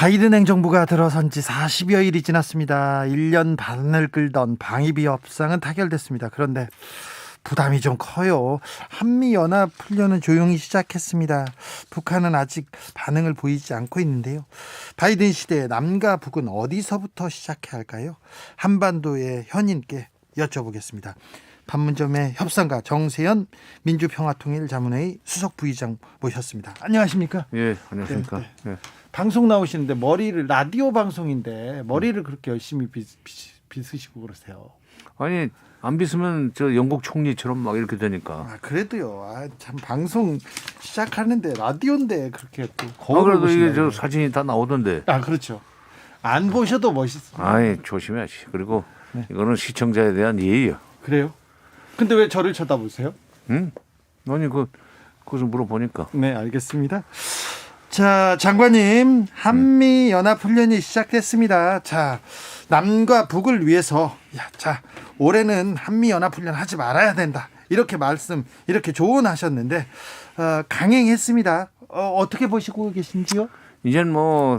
바이든 행정부가 들어선 지 40여 일이 지났습니다. 1년 반을 끌던 방위비 협상은 타결됐습니다. 그런데 부담이 좀 커요. 한미연합훈련은 조용히 시작했습니다. 북한은 아직 반응을 보이지 않고 있는데요. 바이든 시대에 남과 북은 어디서부터 시작해야 할까요? 한반도의 현인께 여쭤보겠습니다. 판문점의 협상가 정세현 민주평화통일자문회의 수석 부의장 모셨습니다. 안녕하십니까? 예, 안녕하십니까? 네, 네. 예. 방송 나오시는데 머리를 라디오 방송인데 머리를 그렇게 열심히 빗으시고 그러세요. 아니 안 빗으면 저 영국 총리처럼 막 이렇게 되니까. 아, 그래도요. 참 방송 시작하는데 라디오인데 그렇게 또 거울을 그래도 이게 보시나요? 저 사진이 다 나오던데. 아, 그렇죠. 안 보셔도 멋있습니다. 아이 조심해야지. 그리고 네. 이거는 시청자에 대한 예의야. 그래요? 근데 왜 저를 쳐다보세요? 응? 아니 그것을 물어보니까. 네, 알겠습니다. 자, 장관님, 한미연합훈련이 시작됐습니다. 자, 남과 북을 위해서, 올해는 한미연합훈련 하지 말아야 된다. 이렇게 이렇게 조언하셨는데, 강행했습니다. 어떻게 보시고 계신지요? 이젠 뭐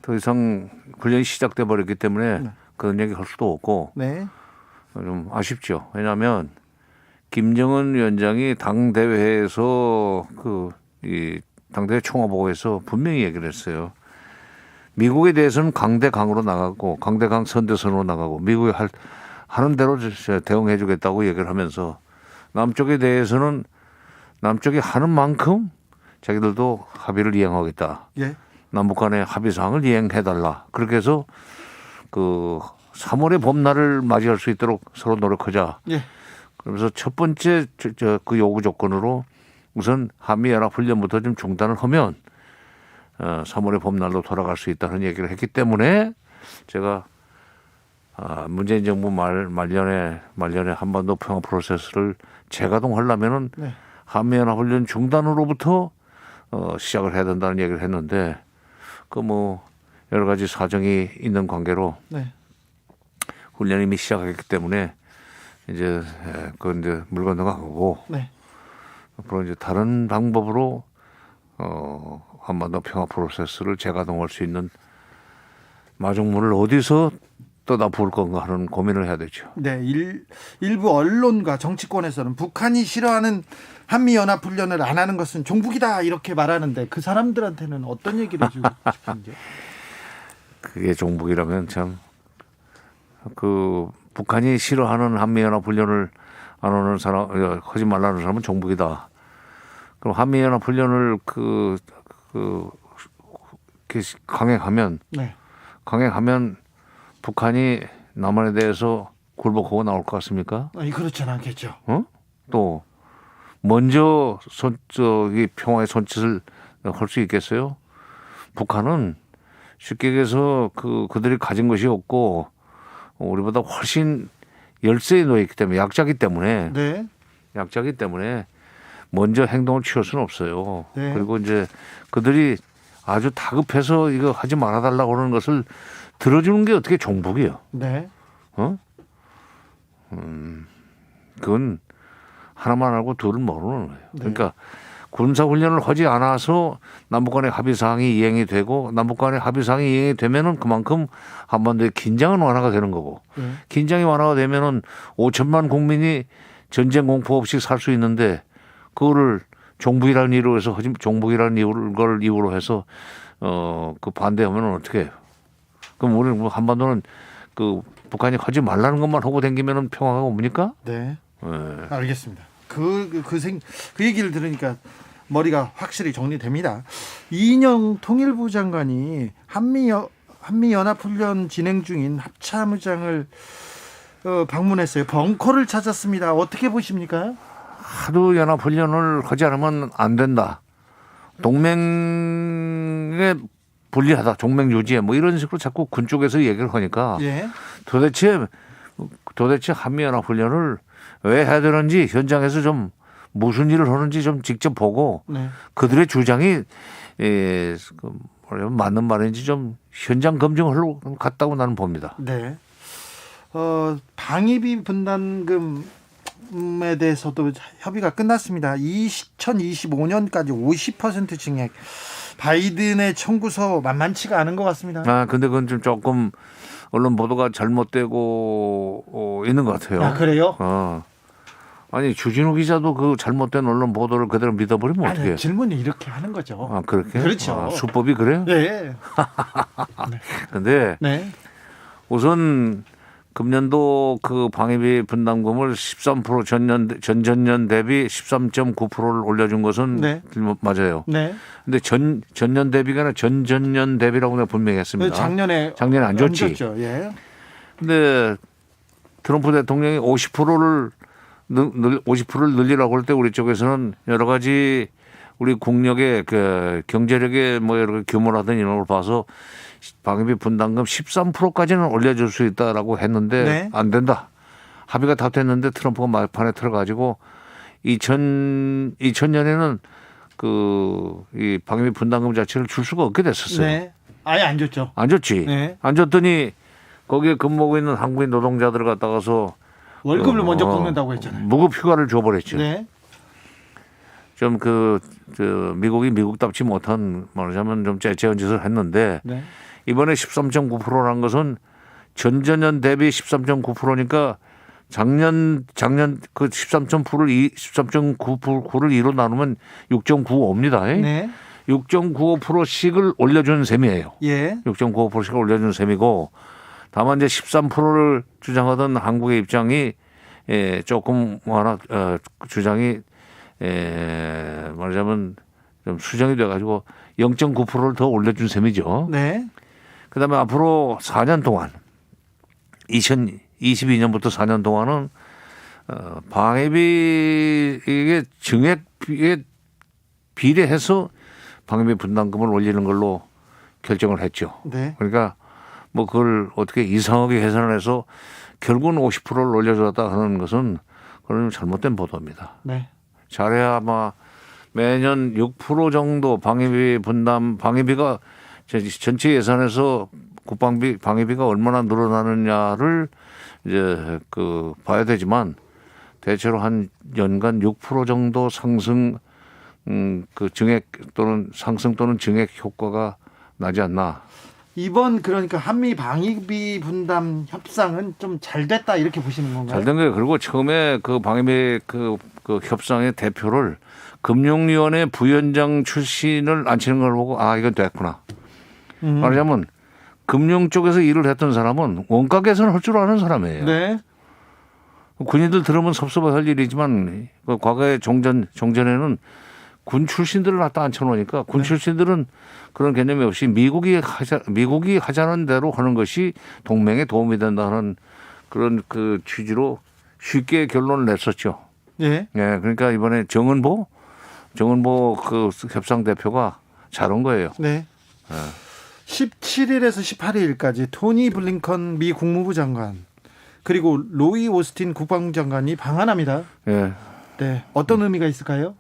더 이상 훈련이 시작돼 버렸기 때문에 네. 그런 얘기 할 수도 없고 네. 좀 아쉽죠. 왜냐하면 김정은 위원장이 당 대회에서 이 당대회 총화보고에서 분명히 얘기를 했어요. 미국에 대해서는 강대강으로 나가고 강대강 선대선으로 나가고 미국이 하는 대로 대응해주겠다고 얘기를 하면서 남쪽에 대해서는 남쪽이 하는 만큼 자기들도 합의를 이행하겠다. 예. 남북 간의 합의 사항을 이행해달라. 그렇게 해서 3월의 봄날을 맞이할 수 있도록 서로 노력하자. 예. 그러면서 첫 번째 그 요구 조건으로 우선 한미연합훈련부터 좀 중단을 하면 3월의 봄날로 돌아갈 수 있다는 얘기를 했기 때문에 제가 문재인 정부 말년에 한반도 평화 프로세스를 재가동하려면은 네. 한미연합훈련 중단으로부터 시작을 해야 된다는 얘기를 했는데 여러 가지 사정이 있는 관계로 네. 훈련이 이미 시작했기 때문에 이제 물 건너가고 네. 앞으로 이제 다른 방법으로 한반도 평화 프로세스를 재가동할 수 있는 마중물을 어디서 떠다 부을 건가 하는 고민을 해야 되죠. 네, 일부 언론과 정치권에서는 북한이 싫어하는 한미연합훈련을 안 하는 것은 종북이다 이렇게 말하는데 그 사람들한테는 어떤 얘기를 해주고 싶은지요? 그게 종북이라면 참 북한이 싫어하는 한미연합훈련을 안 하는 사람, 하지 말라는 사람은 종북이다. 그럼 한미연합훈련을 강행하면 네. 북한이 남한에 대해서 굴복하고 나올 것 같습니까? 아니, 그렇진 않겠죠. 또 먼저 평화의 손짓을 할 수 있겠어요? 북한은 쉽게 얘기해서 그들이 가진 것이 없고 우리보다 훨씬 열세에 놓여 있기 때문에 약자기 때문에 먼저 행동을 취할 수는 없어요. 네. 그리고 이제 그들이 아주 다급해서 이거 하지 말아달라고 그러는 것을 들어주는 게 어떻게 종북이에요? 네. 그건 하나만 알고 둘을 모르는 거예요. 그러니까 군사훈련을 하지 않아서 남북간의 합의사항이 이행이 되고 남북간의 합의사항이 이행이 되면은 그만큼 한반도의 긴장은 완화가 되는 거고 긴장이 완화가 되면은 5천만 국민이 전쟁 공포 없이 살 수 있는데 그거를 종북이라는 이유로 해서 종북이라는 걸 이유로 해서 반대하면 어떻게 해요? 그럼 우리는 한반도는 북한이 하지 말라는 것만 하고 다니면은 평화가 옵니까? 네. 알겠습니다. 그 얘기를 들으니까 머리가 확실히 정리됩니다. 이인영 통일부 장관이 한미연합훈련 진행 중인 합참의장을 방문했어요. 벙커를 찾았습니다. 어떻게 보십니까? 하도 연합훈련을 하지 않으면 안 된다. 동맹에 불리하다. 동맹 유지에 이런 식으로 자꾸 군 쪽에서 얘기를 하니까 도대체 한미연합훈련을 왜 해야 되는지 현장에서 좀 무슨 일을 하는지 좀 직접 보고 그들의 주장이 맞는 말인지 좀 현장 검증하러 갔다고 나는 봅니다. 네. 방위비 분담금 에 대해서도 협의가 끝났습니다. 2025년까지 50% 증액. 바이든의 청구서 만만치가 않은 것 같습니다. 근데 그건 좀 조금 언론 보도가 잘못되고 있는 것 같아요. 그래요? 아니 주진우 기자도 그 잘못된 언론 보도를 그대로 믿어버리면 어떻게? 아니, 질문이 이렇게 하는 거죠. 그렇게? 그렇죠. 수법이 그래요? 네. 근데 네. 우선 금년도 그 방위비 분담금을 13% 전전년 대비 13.9%를 올려준 것은 네. 맞아요. 네. 근데 전년 대비가 아니라 전전년 대비라고 내가 분명히 했습니다. 작년에 안 줬지. 예. 근데 트럼프 대통령이 50%를 늘리라고 할 때 우리 쪽에서는 여러 가지 우리 국력의 그 경제력의 뭐 여러 규모라든 이런 걸 봐서 방위비 분담금 13%까지는 올려줄 수 있다라고 했는데 네. 안 된다. 합의가 다 됐는데 트럼프가 막판에 틀어가지고 2000년에는 이 방위비 분담금 자체를 줄 수가 없게 됐었어요. 네. 아예 안 줬죠. 안 줬지. 네. 안 줬더니 거기에 근무하고 있는 한국인 노동자들을 갖다가서 월급을 먼저 꺾는다고 했잖아요. 무급 휴가를 줘버렸죠. 네. 좀 미국이 미국답지 못한 말하자면 좀 째째한 짓을 했는데 네. 이번에 13.9%라는 것은 전전년 대비 13.9%니까 작년 그 13.9%를 2로 나누면 6.95입니다. 네. 6.95%씩을 올려준 셈이에요. 예. 6.95%씩을 올려준 셈이고 다만 이제 13%를 주장하던 한국의 입장이 조금 하나 주장이 말하자면 좀 수정이 돼가지고 0.9%를 더 올려준 셈이죠. 네. 그다음에 앞으로 4년 동안 2022년부터 4년 동안은 방위비 이게 증액비에 비례해서 방위비 분담금을 올리는 걸로 결정을 했죠. 네. 그러니까 뭐 그걸 어떻게 이상하게 계산을 해서 결국은 50%를 올려줬다 하는 것은 그건 잘못된 보도입니다. 네. 잘해야 아마 매년 6% 정도 방위비가 전체 예산에서 방위비가 얼마나 늘어나느냐를 이제 봐야 되지만 대체로 한 연간 6% 정도 상승 증액 또는 상승 또는 증액 효과가 나지 않나. 이번 그러니까 한미 방위비 분담 협상은 좀 잘 됐다 이렇게 보시는 건가요? 잘 된 거예요. 그리고 처음에 그 방위비 그 협상의 대표를 금융위원회 부위원장 출신을 앉히는 걸 보고 이건 됐구나. 말하자면 금융 쪽에서 일을 했던 사람은 원가 개선을 할 줄 아는 사람이에요. 네. 군인들 들으면 섭섭할 일이지만 과거에 종전에는 군 출신들을 갖다 앉혀놓으니까 군 출신들은 그런 개념이 없이 미국이 하자는 대로 하는 것이 동맹에 도움이 된다는 그런 그 취지로 쉽게 결론을 냈었죠. 예. 예, 그러니까 이번에 정은보 그 협상 대표가 잘한 거예요. 네. 17일에서 18일까지 토니 블링컨 미 국무부 장관 그리고 로이 오스틴 국방장관이 방한합니다. 예. 네. 어떤 의미가 있을까요?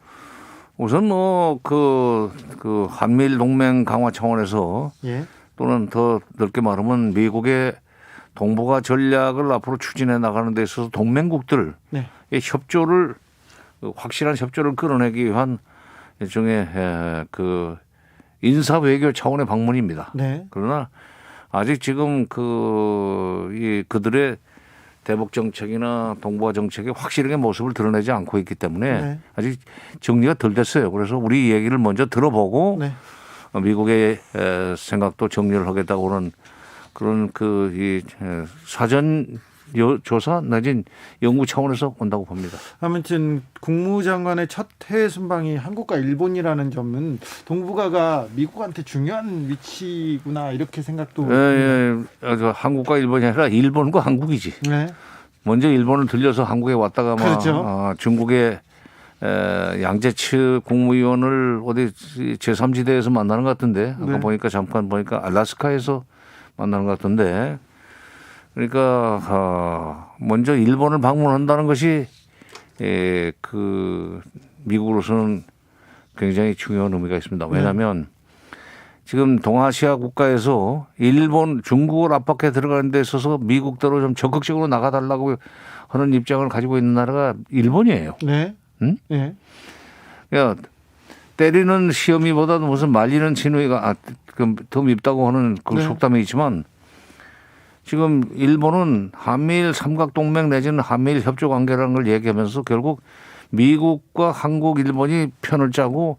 우선 그 한미일 동맹 강화 차원에서 예. 또는 더 넓게 말하면 미국의 동북아 전략을 앞으로 추진해 나가는 데 있어서 동맹국들의 네. 협조를 확실한 협조를 끌어내기 위한 일종의 그 인사 외교 차원의 방문입니다. 네. 그러나 아직 지금 그들의 대북 정책이나 동북아 정책이 확실하게 모습을 드러내지 않고 있기 때문에 네. 아직 정리가 덜 됐어요. 그래서 우리 얘기를 먼저 들어보고 네. 미국의 생각도 정리를 하겠다고 하는 그런 이 사전 조사 내진 연구 차원에서 온다고 봅니다. 아무튼 국무장관의 첫 해외 순방이 한국과 일본이라는 점은 동북아가 미국한테 중요한 위치구나 이렇게 생각도. 예. 한국과 일본이 아니라 일본과 한국이지. 네. 먼저 일본을 들려서 한국에 왔다가 그렇죠. 중국의 양재츠 국무위원을 어디 제3지대에서 만나는 것 같은데 아까 네. 잠깐 보니까 알래스카에서 만나는 것 같은데 그러니까 먼저 일본을 방문한다는 것이 그 미국으로서는 굉장히 중요한 의미가 있습니다. 왜냐하면 지금 동아시아 국가에서 일본, 중국을 압박해 들어가는 데 있어서 미국대로 좀 적극적으로 나가달라고 하는 입장을 가지고 있는 나라가 일본이에요. 네. 응? 네. 그러니까 때리는 시험이보다도 무슨 말리는 진우이가 더 밉다고 하는 그 네. 속담이 있지만 지금 일본은 한미일 삼각동맹 내지는 한미일 협조관계라는 걸 얘기하면서 결국 미국과 한국, 일본이 편을 짜고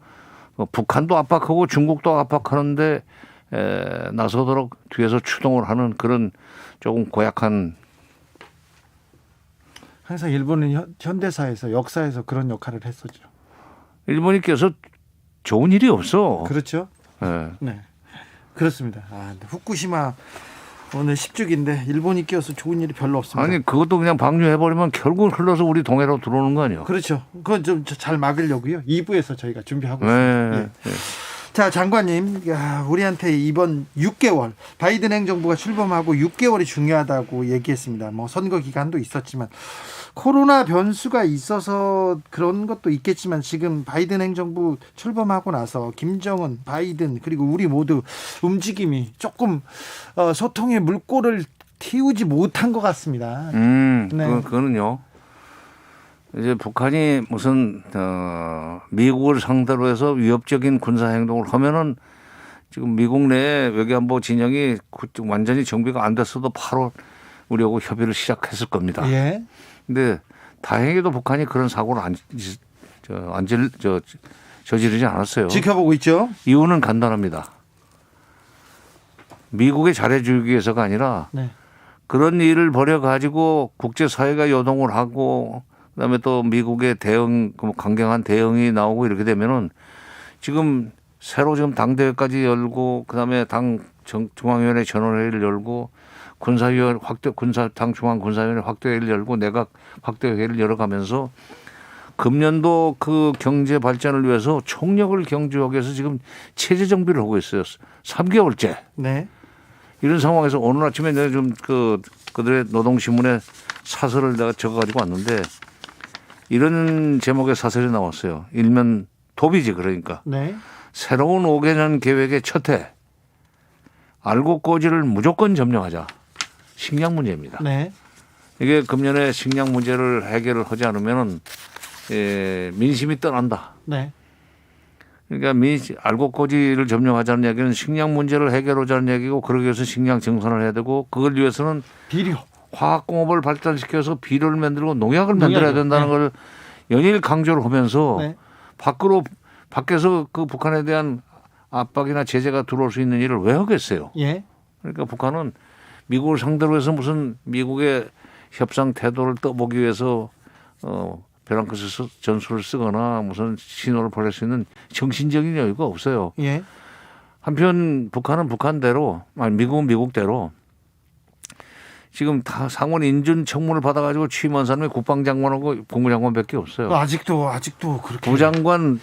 북한도 압박하고 중국도 압박하는데 나서도록 뒤에서 추동을 하는 그런 조금 고약한. 항상 일본은 현대사에서 역사에서 그런 역할을 했었죠. 일본이 껴서 좋은 일이 없어. 그렇죠. 예. 네. 그렇습니다. 근데 후쿠시마 오늘 10주기인데 일본이 끼어서 좋은 일이 별로 없습니다. 아니 그것도 그냥 방류해버리면 결국 흘러서 우리 동해로 들어오는 거 아니에요? 그렇죠. 그건 좀 잘 막으려고요. 2부에서 저희가 준비하고 네. 있습니다. 예. 네. 자, 장관님, 우리한테 이번 6개월 바이든 행정부가 출범하고 6개월이 중요하다고 얘기했습니다. 뭐 선거 기간도 있었지만 코로나 변수가 있어서 그런 것도 있겠지만 지금 바이든 행정부 출범하고 나서 김정은, 바이든 그리고 우리 모두 움직임이 조금 소통의 물꼬를 틔우지 못한 것 같습니다. 네. 그거는요. 이제 북한이 무슨 미국을 상대로 해서 위협적인 군사 행동을 하면은 지금 미국 내 외교안보 진영이 완전히 정비가 안 됐어도 바로 우리하고 협의를 시작했을 겁니다. 예. 근데 다행히도 북한이 그런 사고를 저지르지 않았어요. 지켜보고 있죠. 이유는 간단합니다. 미국에 잘해주기 위해서가 아니라 네. 그런 일을 벌여가지고 국제사회가 요동을 하고 그다음에 또 미국의 대응, 강경한 대응이 나오고 이렇게 되면은 지금 새로 지금 당대회까지 열고 그다음에 당 중앙위원회 전원회의를 열고 군사위원 당 중앙 군사위원회 확대회의를 열고 내각 확대회의를 열어가면서 금년도 그 경제 발전을 위해서 총력을 경주하기 위해서 지금 체제 정비를 하고 있어요. 3개월째. 네. 이런 상황에서 오늘 아침에 내가 좀 그들의 노동신문에 사설을 내가 적어가지고 왔는데 이런 제목의 사설이 나왔어요. 일면 도비지 그러니까. 네. 새로운 5개년 계획의 첫 해. 알고 꼬지를 무조건 점령하자. 식량 문제입니다. 네. 이게 금년에 식량 문제를 해결을 하지 않으면 민심이 떠난다. 네. 그러니까 알고 꼬지를 점령하자는 얘기는 식량 문제를 해결하자는 얘기고 그러기 위해서 식량 정산을 해야 되고 그걸 위해서는 비료. 화학공업을 발전시켜서 비료를 만들고 농약을 만들어야 된다는 네. 걸 연일 강조를 하면서 네. 밖에서 그 북한에 대한 압박이나 제재가 들어올 수 있는 일을 왜 하겠어요? 예. 그러니까 북한은 미국을 상대로 해서 무슨 미국의 협상 태도를 떠보기 위해서 벼랑 끝에서 전술을 쓰거나 무슨 신호를 보낼 수 있는 정신적인 여유가 없어요. 예. 한편 북한은 북한대로, 미국은 미국대로 지금 다 상원 인준 청문을 받아가지고 취임한 사람이 국방장관하고 국무장관밖에 없어요. 아직도 그렇게. 부장관,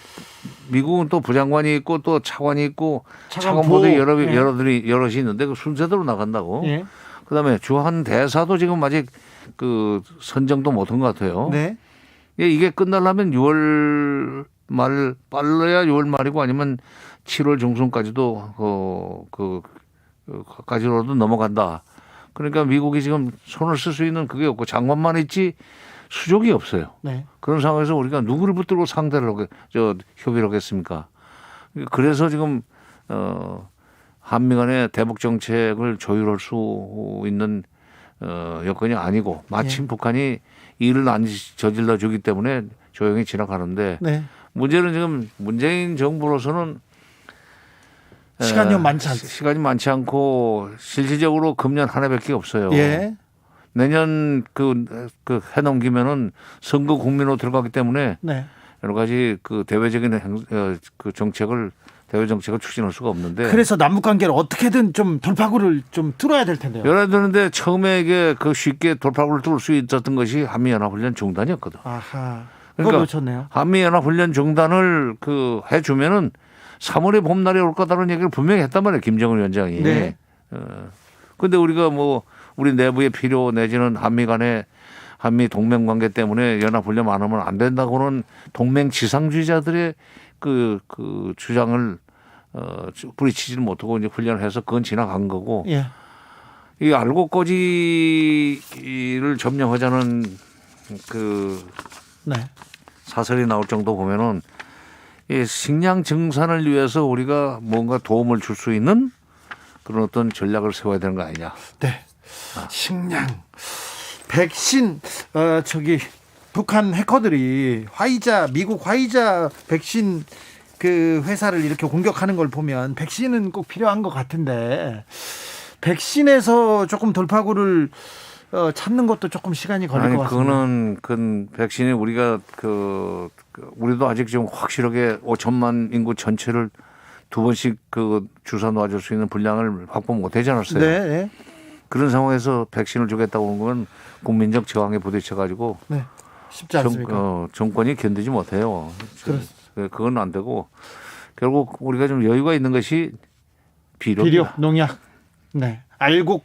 미국은 또 부장관이 있고 또 차관이 있고 차관보도 예. 여럿이 있는데 그 순서대로 나간다고. 예. 그다음에 주한 대사도 지금 아직 그 선정도 못한 것 같아요. 네. 이게 끝나려면 6월 말 빨라야 6월 말이고 아니면 7월 중순까지도 까지로도 넘어간다. 그러니까 미국이 지금 손을 쓸 수 있는 그게 없고 장관만 있지 수족이 없어요. 네. 그런 상황에서 우리가 누구를 붙들고 상대를 협의를 하겠습니까? 그래서 지금 한미 간의 대북 정책을 조율할 수 있는 여건이 아니고 마침 북한이 일을 안 저질러 주기 때문에 조용히 지나가는데 네. 문제는 지금 문재인 정부로서는 시간이 많지 않습니다. 시간이 많지 않고 실질적으로 금년 한 해밖에 없어요. 예. 내년 해넘기면은 선거 국민으로 들어가기 때문에 네. 여러 가지 대외적인 대외 정책을 추진할 수가 없는데. 그래서 남북 관계를 어떻게든 좀 돌파구를 좀 뚫어야 될 텐데요. 열어야 되는데 처음에 이게 쉽게 돌파구를 뚫을 수 있었던 것이 한미연합훈련 중단이었거든. 아하. 그걸 그러니까 놓쳤네요. 한미연합훈련 중단을 해주면은 3월에 봄날이 올 거다라는 얘기를 분명히 했단 말이에요. 김정은 위원장이. 네. 근데 우리가 우리 내부의 필요 내지는 한미 간의 한미 동맹 관계 때문에 연합훈련 안 하면 안 된다고는 동맹 지상주의자들의 그 주장을 부딪히지는 못하고 이제 훈련을 해서 그건 지나간 거고 예. 이 알고 꺼지를 점령하자는 그 네. 사설이 나올 정도 보면은 이 식량 증산을 위해서 우리가 뭔가 도움을 줄 수 있는 그런 어떤 전략을 세워야 되는 거 아니냐. 네. 식량, 백신, 저기 북한 해커들이 미국 화이자 백신 그 회사를 이렇게 공격하는 걸 보면 백신은 꼭 필요한 것 같은데 백신에서 조금 돌파구를 찾는 것도 조금 시간이 걸릴 것 같습니다. 그거는 그 백신이 우리가 우리도 아직 좀 확실하게 5천만 인구 전체를 두 번씩 그 주사 놔줄 수 있는 분량을 확보 못 하지 않았어요. 네. 그런 상황에서 백신을 주겠다고 하는 건 국민적 저항에 부딪혀 가지고 네. 쉽지 않습니까? 정권이 견디지 못해요. 그건 안 되고 결국 우리가 좀 여유가 있는 것이 비료, 농약, 네, 알곡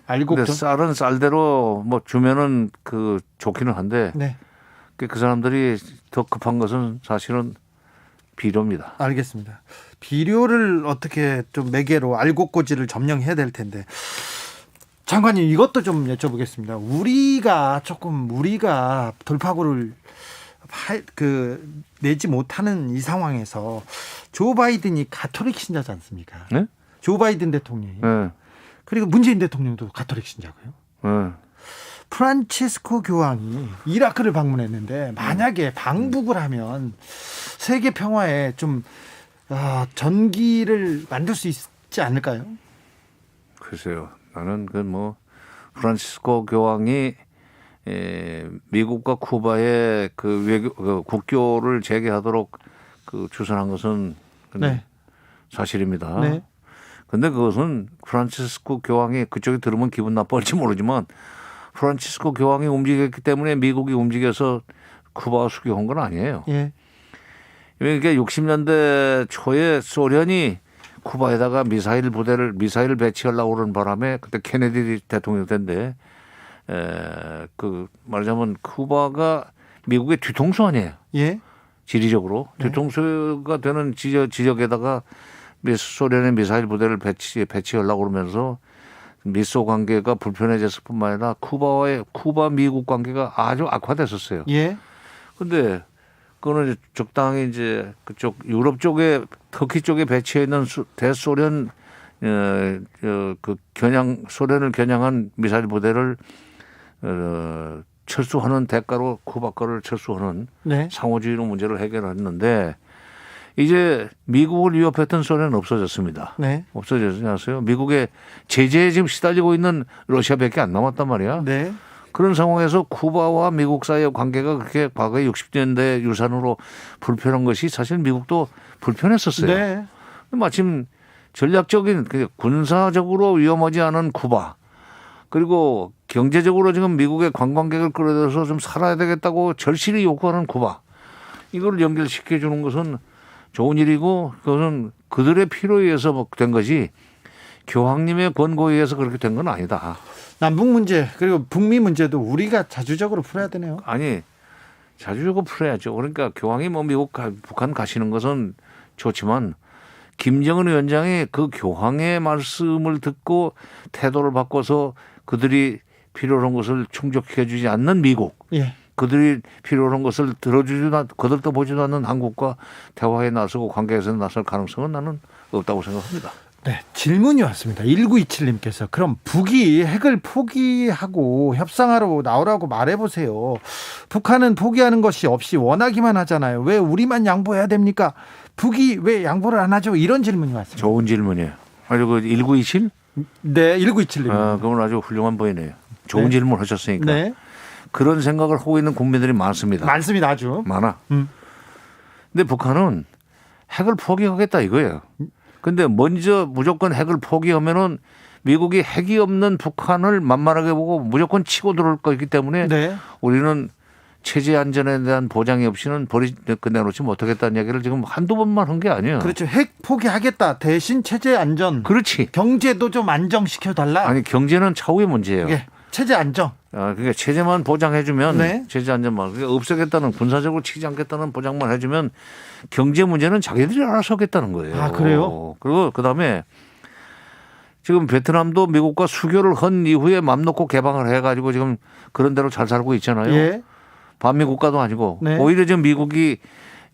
근데 좀. 쌀은 쌀대로 뭐 주면은 그 좋기는 한데 네, 그 사람들이 더 급한 것은 사실은 비료입니다. 알겠습니다. 비료를 어떻게 좀 매개로 알곡고지를 점령해야 될 텐데 장관님 이것도 좀 여쭤보겠습니다. 우리가 돌파구를 내지 못하는 이 상황에서 조 바이든이 가톨릭 신자지 않습니까? 네? 조 바이든 대통령이 네. 그리고 문재인 대통령도 가톨릭 신자고요. 네. 프란치스코 교황이 이라크를 방문했는데 만약에 방북을 하면 세계 평화에 좀 전기를 만들 수 있지 않을까요? 글쎄요. 나는 프란치스코 교황이 미국과 쿠바의 그 국교를 재개하도록 추선한 것은 네. 사실입니다. 네. 근데 그것은 프란치스코 교황이 그쪽에 들으면 기분 나빠할지 모르지만 프란치스코 교황이 움직였기 때문에 미국이 움직여서 쿠바와 수교한 건 아니에요. 예. 그러니까 60년대 초에 소련이 쿠바에다가 미사일 배치하려고 그러는 바람에 그때 케네디 대통령 때인데 말하자면 쿠바가 미국의 뒤통수 아니에요. 예. 지리적으로 네. 뒤통수가 되는 지역에다가 소련의 미사일 부대를 배치하려고 그러면서 미소 관계가 불편해졌을 뿐만 아니라 쿠바 미국 관계가 아주 악화됐었어요. 예. 근데 그거는 적당히 이제 그쪽 유럽 쪽에 터키 쪽에 배치해 있는 대소련 소련을 겨냥한 미사일 부대를 철수하는 대가로 쿠바 거를 철수하는 네. 상호주의로 문제를 해결했는데 이제 미국을 위협했던 소련은 없어졌습니다. 네. 없어졌지 않았어요? 미국의 제재에 지금 시달리고 있는 러시아밖에 안 남았단 말이야. 네. 그런 상황에서 쿠바와 미국 사이의 관계가 그렇게 과거에 60년대 유산으로 불편한 것이 사실 미국도 불편했었어요. 네. 마침 전략적인 군사적으로 위험하지 않은 쿠바 그리고 경제적으로 지금 미국의 관광객을 끌어들여서 좀 살아야 되겠다고 절실히 요구하는 쿠바 이걸 연결시켜 주는 것은 좋은 일이고 그것은 그들의 필요에 의해서 된 것이 교황님의 권고에 의해서 그렇게 된 건 아니다. 남북 문제 그리고 북미 문제도 우리가 자주적으로 풀어야 되네요. 아니 자주적으로 풀어야죠. 그러니까 교황이 북한 가시는 것은 좋지만 김정은 위원장이 그 교황의 말씀을 듣고 태도를 바꿔서 그들이 필요로 한 것을 충족해 주지 않는 미국 예. 그들이 필요로 한 것을 거들떠 보지도 않는 한국과 대화에 나서고 관계에서 나설 가능성은 나는 없다고 생각합니다. 네, 질문이 왔습니다. 1927님께서 그럼 북이 핵을 포기하고 협상하러 나오라고 말해보세요. 북한은 포기하는 것이 없이 원하기만 하잖아요. 왜 우리만 양보해야 됩니까? 북이 왜 양보를 안 하죠? 이런 질문이 왔습니다. 좋은 질문이에요. 아주 1927? 네, 1927님. 그건 아주 훌륭한 보이네요. 좋은 네. 질문 하셨으니까. 네. 그런 생각을 하고 있는 국민들이 많습니다. 많습니다, 아주. 많아. 근데 북한은 핵을 포기하겠다 이거예요. 근데 먼저 무조건 핵을 포기하면은 미국이 핵이 없는 북한을 만만하게 보고 무조건 치고 들어올 거기 때문에 네. 우리는 체제 안전에 대한 보장이 없이는 내놓지 못하겠다는 얘기를 지금 한두 번만 한 게 아니에요. 그렇죠. 핵 포기하겠다. 대신 체제 안전. 그렇지. 경제도 좀 안정시켜달라. 아니 경제는 차후의 문제예요. 예. 체제 안정. 그러니까 체제만 보장해주면 네. 체제 안전만 그러니까 없애겠다는 군사적으로 치지 않겠다는 보장만 해주면 경제 문제는 자기들이 알아서 하겠다는 거예요. 아, 그래요? 그리고 그다음에 지금 베트남도 미국과 수교를 한 이후에 맘 놓고 개방을 해가지고 지금 그런 대로 잘 살고 있잖아요. 예. 반미 국가도 아니고 네. 오히려 지금 미국이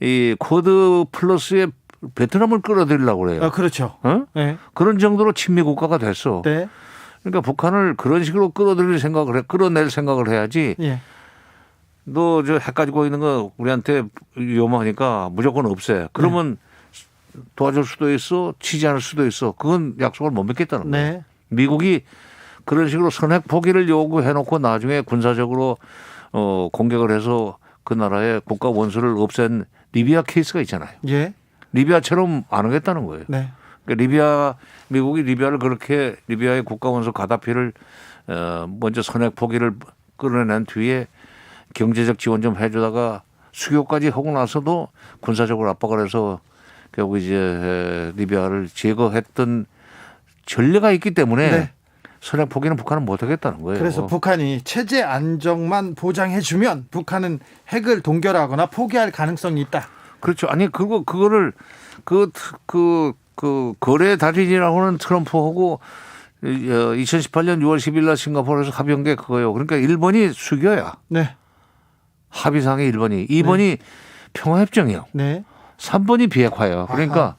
이 쿼드 플러스에 베트남을 끌어들이려고 그래요. 아, 그렇죠. 어? 네. 그런 정도로 친미 국가가 됐어. 네. 그러니까 북한을 그런 식으로 끌어낼 생각을 해야지. 예. 너 저 핵 가지고 있는 거 우리한테 위험하니까 무조건 없애. 그러면 도와줄 수도 있어, 치지 않을 수도 있어. 그건 약속을 못 맺겠다는 거예요. 네. 미국이 그런 식으로 선핵 포기를 요구해놓고 나중에 군사적으로 공격을 해서 그 나라의 국가 원수를 없앤 리비아 케이스가 있잖아요. 예. 리비아처럼 안 하겠다는 거예요. 네. 그러니까 미국이 리비아를 그렇게 리비아의 국가 원수 가다피를 먼저 선핵 포기를 끌어낸 뒤에 경제적 지원 좀 해주다가 수교까지 하고 나서도 군사적으로 압박을 해서 결국 이제 리비아를 제거했던 전례가 있기 때문에 네. 선핵 포기는 북한은 못하겠다는 거예요. 그래서 북한이 체제 안정만 보장해주면 북한은 핵을 동결하거나 포기할 가능성이 있다. 그렇죠. 아니 그거를 그 거래 달인이라고 하는 트럼프하고 2018년 6월 10일 날 싱가포르에서 합의한 게 그거예요. 그러니까 1번이 수교야. 네. 합의상의 1번이. 2번이 평화협정이에요. 네. 3번이 비핵화예요. 그러니까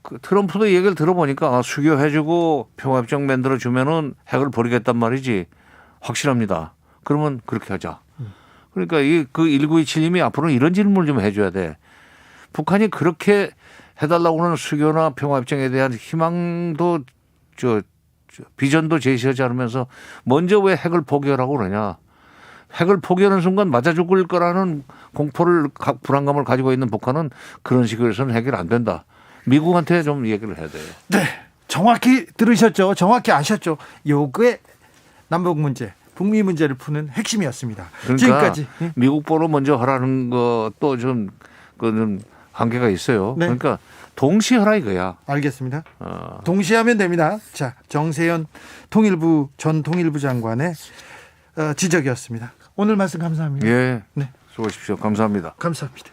그 트럼프도 얘기를 들어보니까 수교해주고 평화협정 만들어주면은 핵을 버리겠단 말이지. 확실합니다. 그러면 그렇게 하자. 그러니까 그 1927님이 앞으로는 이런 질문을 좀 해줘야 돼. 북한이 그렇게 해달라고 하는 수교나 평화협정에 대한 희망도 비전도 제시하지 않으면서 먼저 왜 핵을 포기하라고 그러냐. 핵을 포기하는 순간 맞아 죽을 거라는 공포를 불안감을 가지고 있는 북한은 그런 식으로 해서는 해결 안 된다. 미국한테 좀 얘기를 해야 돼요. 네. 정확히 들으셨죠? 정확히 아셨죠? 요게 남북 문제, 북미 문제를 푸는 핵심이었습니다. 그러니까 지금까지. 미국 보러 먼저 하라는 것도 좀 그는 한계가 있어요. 네. 그러니까 동시하라 이거야. 알겠습니다. 동시하면 됩니다. 자, 정세현 전 통일부 장관의 지적이었습니다. 오늘 말씀 감사합니다. 예. 네. 수고하십시오. 감사합니다. 감사합니다.